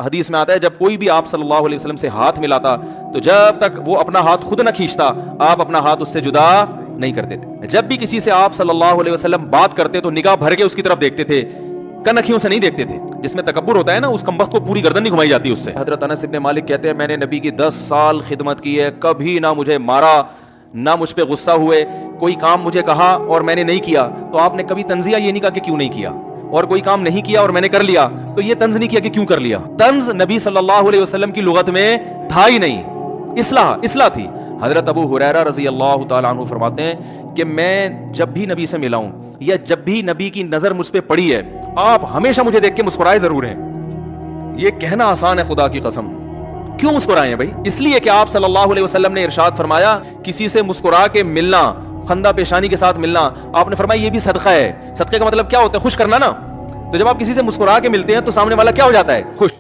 हदीस में आता है जब कोई भी आप सल्लल्लाहु अलैहि वसल्लम से हाथ मिलाता तो जब तक वो अपना हाथ खुद न खींचता आप अपना हाथ उससे जुदा नहीं करते थे। जब भी किसी से आप सल्लल्लाहु अलैहि वसल्लम बात करते तो निगाह भर के उसकी तरफ देखते थे, कनखियों से नहीं देखते थे। जिसमें तकब्बुर होता है ना, उस कमबख्त को पूरी गर्दन नहीं घुमाई जाती उससे। हजरत अनस इब्ने मालिक कहते हैं मैंने नबी की 10 साल खिदमत की है, कभी ना मुझे मारा ना मुझ पे गुस्सा हुए। कोई काम मुझे कहा और मैंने नहीं किया तो आपने कभी तंजिया ये नहीं कहा कि क्यों नहीं किया, और कोई काम नहीं किया और मैंने कर लिया तो ये तंज नहीं किया कि क्यों कर लिया। तंज नबी सल्लल्लाहु अलैहि वसल्लम की लुगत में था ही नहीं, इस्लाह थी। हजरत अबू हुरैरा रज़ी अल्लाह तआला अन्हु फरमाते हैं कि मैं जब भी नबी से मिला हूं या जब भी नबी की नजर मुझ पे पड़ी है आप हमेशा मुझे देख के मुस्कुराए जरूर हैं। ये कहना आसान है, खुदा की कसम। क्यों मुस्कुराए हैं भाई? इसलिए कि आप सल्लल्लाहु अलैहि वसल्लम ने इरशाद फरमाया किसी से मुस्कुरा के मिलना, खंदा पेशानी के साथ मिलना, आपने फरमाया ये भी सदका है। सदके का मतलब क्या होता है? खुश करना ना। तो जब आप किसी से मुस्कुरा के मिलते हैं तो सामने वाला क्या हो जाता है? खुश।